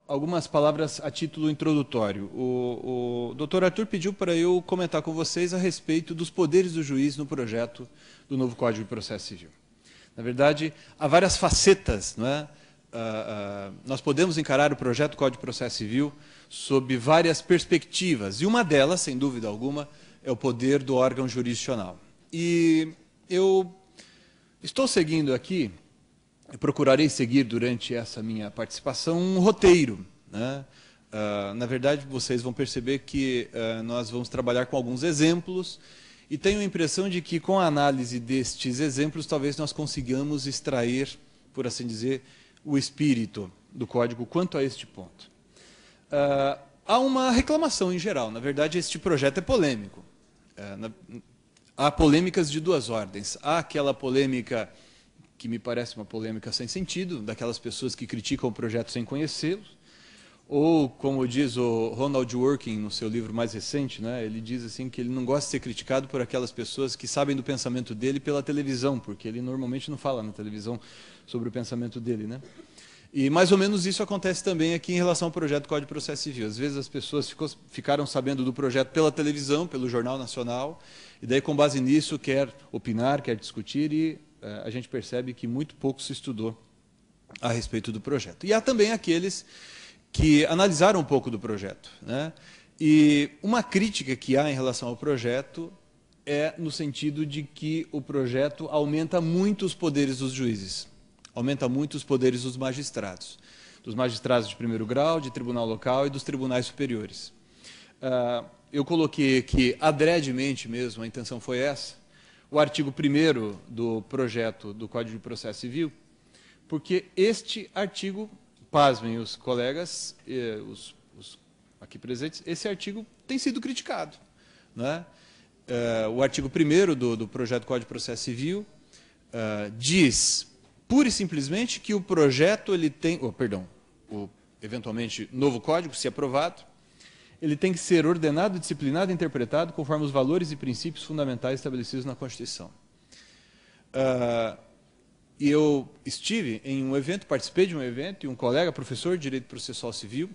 algumas palavras a título introdutório. O Dr. Arthur pediu para eu comentar com vocês a respeito dos poderes do juiz no projeto do novo Código de Processo Civil. Na verdade, há várias facetas, não é? Nós podemos encarar o projeto do Código de Processo Civil sob várias perspectivas, e uma delas, sem dúvida alguma, é o poder do órgão jurisdicional. E eu estou seguindo aqui, eu procurarei seguir durante essa minha participação um roteiro, né? Na verdade, vocês vão perceber que nós vamos trabalhar com alguns exemplos, e tenho a impressão de que, com a análise destes exemplos, talvez nós consigamos extrair, por assim dizer, o espírito do Código quanto a este ponto. Há uma reclamação em geral. Na verdade, este projeto é polêmico. Há polêmicas de duas ordens. Há aquela polêmica que me parece uma polêmica sem sentido, daquelas pessoas que criticam o projeto sem conhecê-los, ou, como diz o Ronald Working no seu livro mais recente, né, ele diz assim que ele não gosta de ser criticado por aquelas pessoas que sabem do pensamento dele pela televisão, porque ele normalmente não fala na televisão sobre o pensamento dele, né? E mais ou menos isso acontece também aqui em relação ao projeto do Código de Processo Civil. Às vezes as pessoas ficaram sabendo do projeto pela televisão, pelo Jornal Nacional, e daí, com base nisso, quer opinar, quer discutir, e a gente percebe que muito pouco se estudou a respeito do projeto. E há também aqueles que analisaram um pouco do projeto, né? E uma crítica que há em relação ao projeto é no sentido de que o projeto aumenta muito os poderes dos juízes, aumenta muito os poderes dos magistrados de primeiro grau, de tribunal local e dos tribunais superiores. Eu coloquei aqui, adredemente mesmo, a intenção foi essa, o artigo 1º do projeto do Código de Processo Civil, porque este artigo, pasmem os colegas, os aqui presentes, esse artigo tem sido criticado, né? O artigo 1º do projeto do Código de Processo Civil diz, pura e simplesmente, que o projeto ele tem, o eventualmente novo código, se aprovado, ele tem que ser ordenado, disciplinado e interpretado conforme os valores e princípios fundamentais estabelecidos na Constituição. E eu estive em um evento, participei de um evento, e um colega, professor de Direito Processual Civil,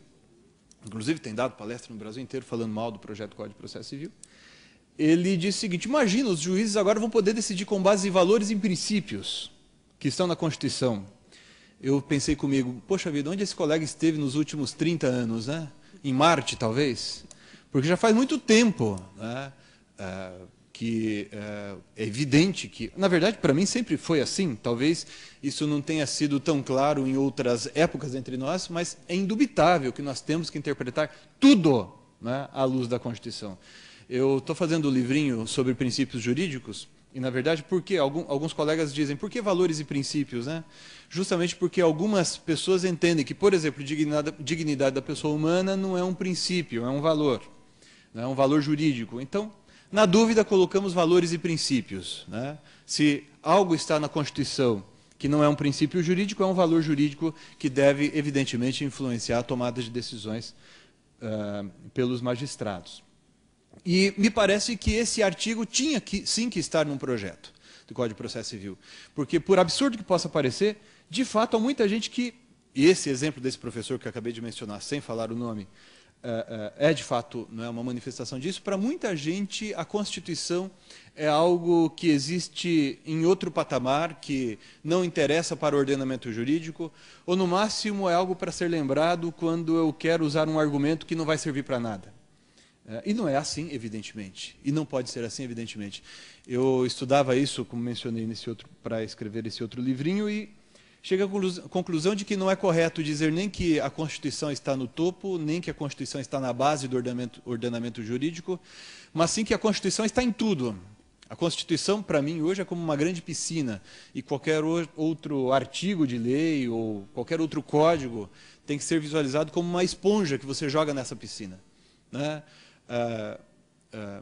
inclusive tem dado palestra no Brasil inteiro falando mal do projeto do Código de Processo Civil, ele disse o seguinte: imagina, os juízes agora vão poder decidir com base em valores e princípios que estão na Constituição. Eu pensei comigo, poxa vida, onde esse colega esteve nos últimos 30 anos, né? Em Marte, talvez? Porque já faz muito tempo, né, que é evidente que, na verdade, para mim sempre foi assim, talvez isso não tenha sido tão claro em outras épocas entre nós, mas é indubitável que nós temos que interpretar tudo, né, à luz da Constituição. Eu estou fazendo um livrinho sobre princípios jurídicos, e, na verdade, por que alguns colegas dizem, por que valores e princípios, né? Justamente porque algumas pessoas entendem que, por exemplo, dignidade da pessoa humana não é um princípio, é um valor, né? É um valor jurídico. Então, na dúvida, colocamos valores e princípios, né? Se algo está na Constituição que não é um princípio jurídico, é um valor jurídico que deve, evidentemente, influenciar a tomada de decisões pelos magistrados. E me parece que esse artigo tinha sim que estar num projeto do Código de Processo Civil. Porque, por absurdo que possa parecer, de fato, há muita gente que, e esse exemplo desse professor que eu acabei de mencionar, sem falar o nome, de fato, não é uma manifestação disso. Para muita gente, a Constituição é algo que existe em outro patamar, que não interessa para o ordenamento jurídico, ou, no máximo, é algo para ser lembrado quando eu quero usar um argumento que não vai servir para nada. E não é assim, evidentemente. E não pode ser assim, evidentemente. Eu estudava isso, como mencionei, para escrever esse outro livrinho, e chega à conclusão de que não é correto dizer nem que a Constituição está no topo, nem que a Constituição está na base do ordenamento jurídico, mas sim que a Constituição está em tudo. A Constituição, para mim, hoje é como uma grande piscina, e qualquer outro artigo de lei ou qualquer outro código tem que ser visualizado como uma esponja que você joga nessa piscina, né?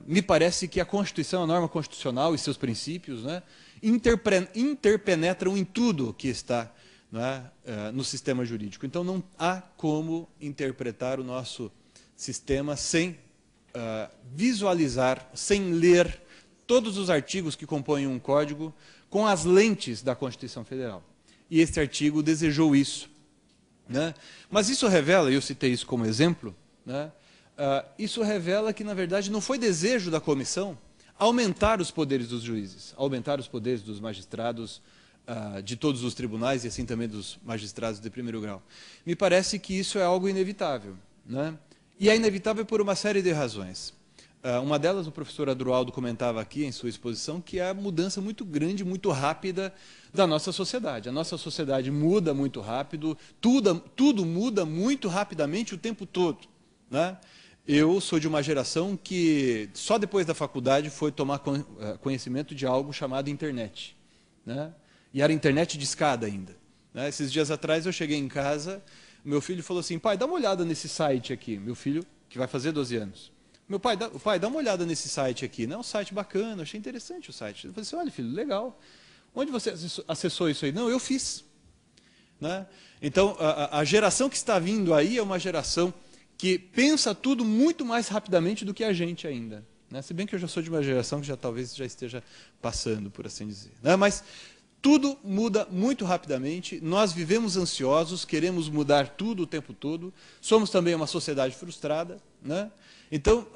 Me parece que a Constituição, a norma constitucional e seus princípios, né, interpenetram em tudo que está, né, no sistema jurídico. Então, não há como interpretar o nosso sistema sem visualizar, sem ler todos os artigos que compõem um código com as lentes da Constituição Federal. E este artigo desejou isso. né? Mas isso revela, e eu citei isso como exemplo, né? Isso revela que, na verdade, não foi desejo da comissão aumentar os poderes dos juízes, aumentar os poderes dos magistrados de todos os tribunais e assim também dos magistrados de primeiro grau. Me parece que isso é algo inevitável, né? E é inevitável por uma série de razões. Uma delas, o professor Adroaldo comentava aqui em sua exposição, que é a mudança muito grande, muito rápida da nossa sociedade. A nossa sociedade muda muito rápido, tudo muda muito rapidamente o tempo todo, né? Eu sou de uma geração que só depois da faculdade foi tomar conhecimento de algo chamado internet, né? E era internet de escada ainda, né? Esses dias atrás eu cheguei em casa, meu filho falou assim: pai, dá uma olhada nesse site aqui. Meu filho, que vai fazer 12 anos. Pai, dá uma olhada nesse site aqui. Não é um site bacana, achei interessante o site. Eu falei assim: olha, filho, legal. Onde você acessou isso aí? Não, eu fiz, né? Então, a geração que está vindo aí é uma geração que pensa tudo muito mais rapidamente do que a gente ainda, né? Se bem que eu já sou de uma geração que talvez já esteja passando, por assim dizer, né? Mas tudo muda muito rapidamente, nós vivemos ansiosos, queremos mudar tudo o tempo todo, somos também uma sociedade frustrada, né? Então,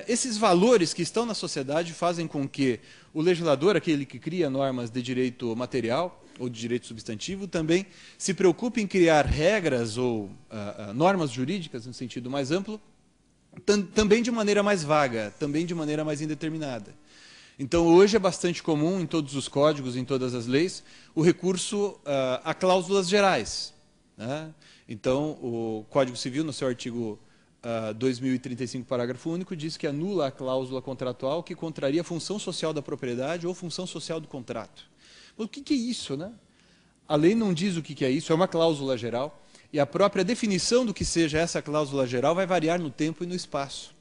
esses valores que estão na sociedade fazem com que o legislador, aquele que cria normas de direito material ou de direito substantivo, também se preocupe em criar regras ou normas jurídicas, no sentido mais amplo, também de maneira mais vaga, também de maneira mais indeterminada. Então, hoje é bastante comum, em todos os códigos, em todas as leis, o recurso a cláusulas gerais, né? Então, o Código Civil, no seu artigo 2035, parágrafo único, diz que anula a cláusula contratual que contraria a função social da propriedade ou função social do contrato. Mas o que é isso, né? A lei não diz o que é isso, é uma cláusula geral, e a própria definição do que seja essa cláusula geral vai variar no tempo e no espaço.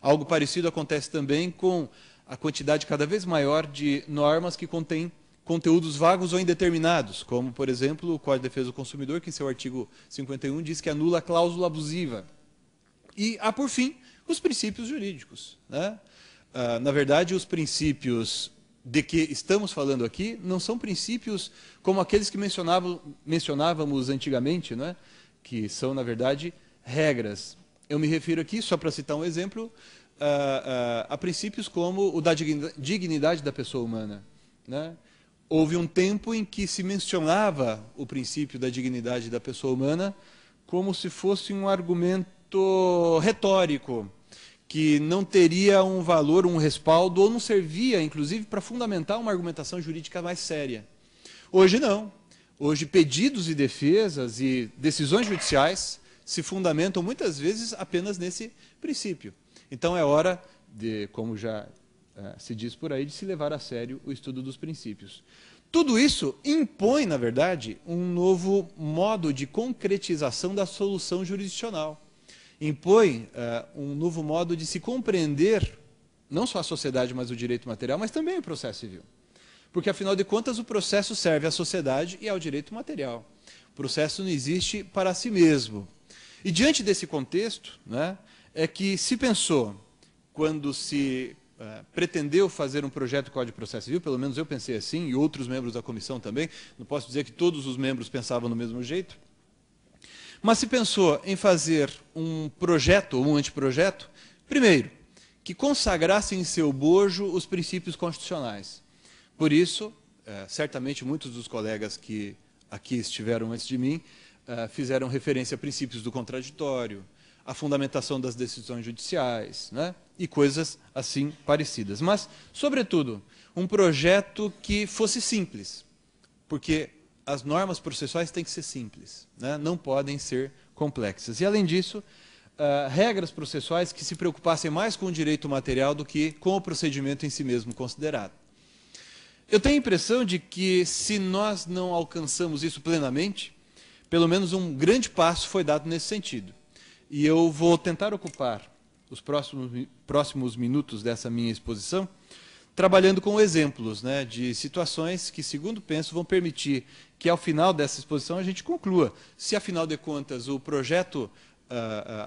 Algo parecido acontece também com a quantidade cada vez maior de normas que contêm conteúdos vagos ou indeterminados, como, por exemplo, o Código de Defesa do Consumidor, que em seu artigo 51 diz que anula a cláusula abusiva. E há, por fim, os princípios jurídicos, né? Na verdade, os princípios de que estamos falando aqui não são princípios como aqueles que mencionávamos antigamente, né? Que são, na verdade, regras. Eu me refiro aqui, só para citar um exemplo, a princípios como o da dignidade da pessoa humana, né? Houve um tempo em que se mencionava o princípio da dignidade da pessoa humana como se fosse um argumento retórico, que não teria um valor, um respaldo, ou não servia, inclusive, para fundamentar uma argumentação jurídica mais séria. Hoje não. Hoje, pedidos e defesas e decisões judiciais se fundamentam, muitas vezes, apenas nesse princípio. Então, é hora de, como já se diz por aí, de se levar a sério o estudo dos princípios. Tudo isso impõe, na verdade, um novo modo de concretização da solução jurisdicional. Impõe um novo modo de se compreender, não só a sociedade, mas o direito material, mas também o processo civil. Porque, afinal de contas, o processo serve à sociedade e ao direito material. O processo não existe para si mesmo. E, diante desse contexto, né, é que se pensou, quando se pretendeu fazer um projeto de Código de Processo Civil, pelo menos eu pensei assim, e outros membros da comissão também, não posso dizer que todos os membros pensavam do mesmo jeito, mas se pensou em fazer um projeto ou um anteprojeto, primeiro, que consagrasse em seu bojo os princípios constitucionais. Por isso, certamente muitos dos colegas que aqui estiveram antes de mim fizeram referência a princípios do contraditório, a fundamentação das decisões judiciais, né? E coisas assim parecidas. Mas, sobretudo, um projeto que fosse simples, porque as normas processuais têm que ser simples, né? Não podem ser complexas. E, além disso, regras processuais que se preocupassem mais com o direito material do que com o procedimento em si mesmo considerado. Eu tenho a impressão de que, se nós não alcançamos isso plenamente, pelo menos um grande passo foi dado nesse sentido. E eu vou tentar ocupar os próximos minutos dessa minha exposição trabalhando com exemplos, né, de situações que, segundo penso, vão permitir que, ao final dessa exposição, a gente conclua se, afinal de contas, o projeto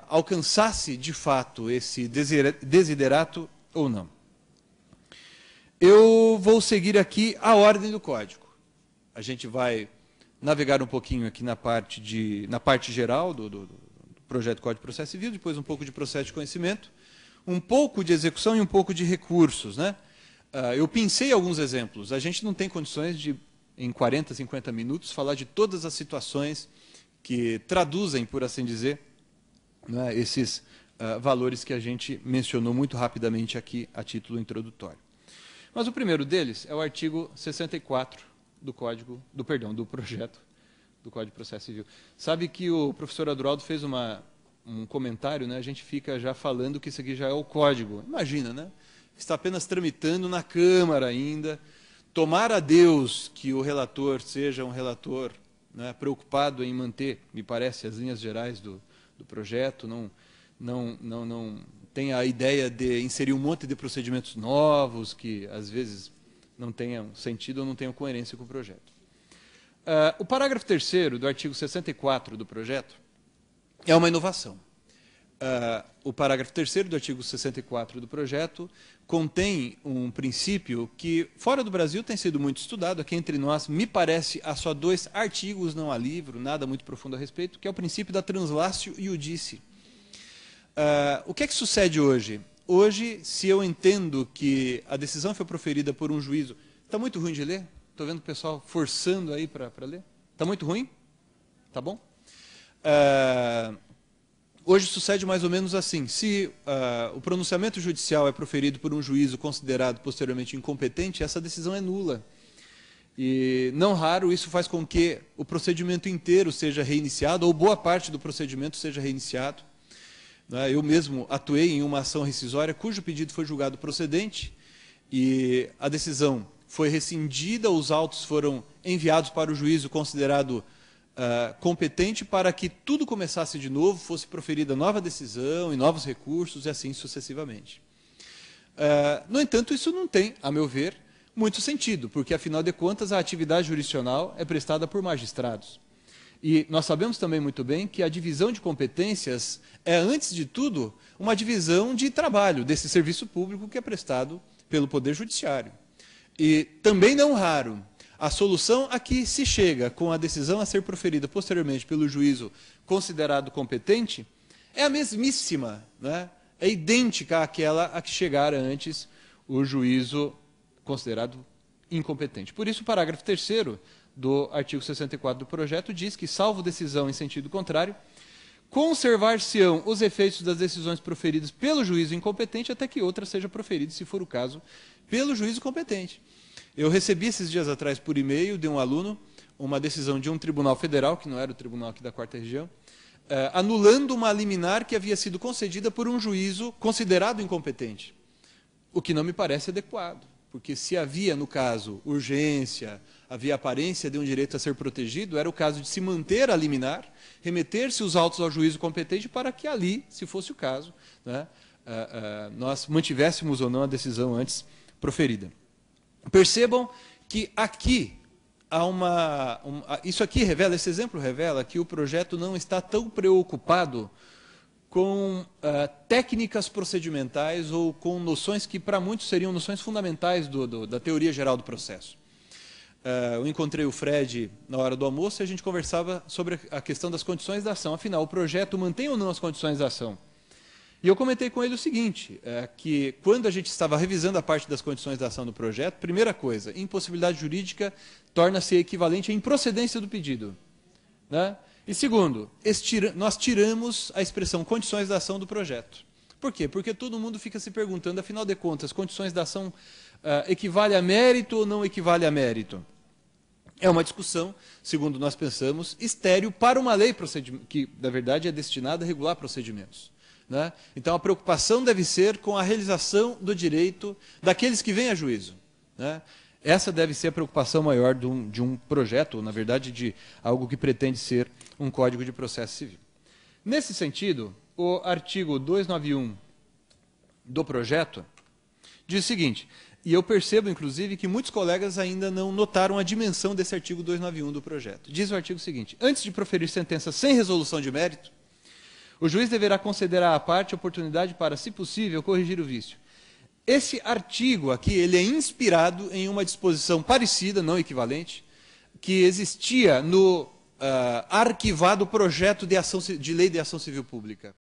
alcançasse, de fato, esse desiderato ou não. Eu vou seguir aqui a ordem do código. A gente vai, navegar um pouquinho aqui na parte geral do projeto Código de Processo Civil, depois um pouco de processo de conhecimento, um pouco de execução e um pouco de recursos, né? Eu pensei alguns exemplos. A gente não tem condições de, em 40, 50 minutos, falar de todas as situações que traduzem, por assim dizer, né, esses valores que a gente mencionou muito rapidamente aqui a título introdutório. Mas o primeiro deles é o artigo 64 do projeto do Código de Processo Civil. Sabe que o professor Adroaldo fez um comentário, né? A gente fica já falando que isso aqui já é o código. Imagina, né? Está apenas tramitando na Câmara ainda. Tomara a Deus que o relator seja um relator, né, preocupado em manter, me parece, as linhas gerais do projeto, não tenha a ideia de inserir um monte de procedimentos novos que, às vezes, não tenham sentido ou não tenham coerência com o projeto. O parágrafo 3º do artigo 64 do projeto é uma inovação. O parágrafo 3º do artigo 64 do projeto contém um princípio que, fora do Brasil, tem sido muito estudado. Aqui entre nós, me parece, há só 2 artigos, não há livro, nada muito profundo a respeito, que é o princípio da translatio iudice. O que é que sucede hoje? Hoje, se eu entendo que a decisão foi proferida por um juízo... Está muito ruim de ler? Estou vendo o pessoal forçando aí para ler. Está muito ruim? Tá bom? Hoje sucede mais ou menos assim. Se o pronunciamento judicial é proferido por um juízo considerado posteriormente incompetente, essa decisão é nula. E, não raro, isso faz com que o procedimento inteiro seja reiniciado, ou boa parte do procedimento seja reiniciado. Eu mesmo atuei em uma ação rescisória cujo pedido foi julgado procedente e a decisão foi rescindida, os autos foram enviados para o juízo considerado competente para que tudo começasse de novo, fosse proferida nova decisão e novos recursos e assim sucessivamente. No entanto, isso não tem, a meu ver, muito sentido, porque, afinal de contas, a atividade jurisdicional é prestada por magistrados. E nós sabemos também muito bem que a divisão de competências é, antes de tudo, uma divisão de trabalho desse serviço público que é prestado pelo Poder Judiciário. E, também não raro, a solução a que se chega com a decisão a ser proferida posteriormente pelo juízo considerado competente é a mesmíssima, né? É idêntica àquela a que chegara antes o juízo considerado incompetente. Por isso, o parágrafo 3º do artigo 64 do projeto diz que, salvo decisão em sentido contrário, conservar-se-ão os efeitos das decisões proferidas pelo juízo incompetente até que outra seja proferida, se for o caso, pelo juízo competente. Eu recebi esses dias atrás por e-mail de um aluno uma decisão de um tribunal federal, que não era o tribunal aqui da 4ª Região, anulando uma liminar que havia sido concedida por um juízo considerado incompetente, o que não me parece adequado, porque se havia, no caso, urgência, havia aparência de um direito a ser protegido, era o caso de se manter a liminar, remeter-se os autos ao juízo competente para que ali, se fosse o caso, né, nós mantivéssemos ou não a decisão antes proferida. Percebam que aqui há esse exemplo revela que o projeto não está tão preocupado com técnicas procedimentais ou com noções que para muitos seriam noções fundamentais da teoria geral do processo. Eu encontrei o Fred na hora do almoço e a gente conversava sobre a questão das condições da ação. Afinal, o projeto mantém ou não as condições da ação? E eu comentei com ele o seguinte, que quando a gente estava revisando a parte das condições da ação do projeto, primeira coisa, impossibilidade jurídica torna-se equivalente à improcedência do pedido, né? E segundo, nós tiramos a expressão condições da ação do projeto. Por quê? Porque todo mundo fica se perguntando, afinal de contas, condições da ação equivale a mérito ou não equivale a mérito? É uma discussão, segundo nós pensamos, estéril para uma lei que, na verdade, é destinada a regular procedimentos, né? Então, a preocupação deve ser com a realização do direito daqueles que vêm a juízo, né? Essa deve ser a preocupação maior de um projeto, ou, na verdade, de algo que pretende ser um Código de Processo Civil. Nesse sentido, o artigo 291 do projeto diz o seguinte, e eu percebo, inclusive, que muitos colegas ainda não notaram a dimensão desse artigo 291 do projeto. Diz o artigo seguinte, antes de proferir sentença sem resolução de mérito, o juiz deverá considerar à parte a oportunidade para, se possível, corrigir o vício. Esse artigo aqui, ele é inspirado em uma disposição parecida, não equivalente, que existia no arquivado projeto de lei de ação civil pública.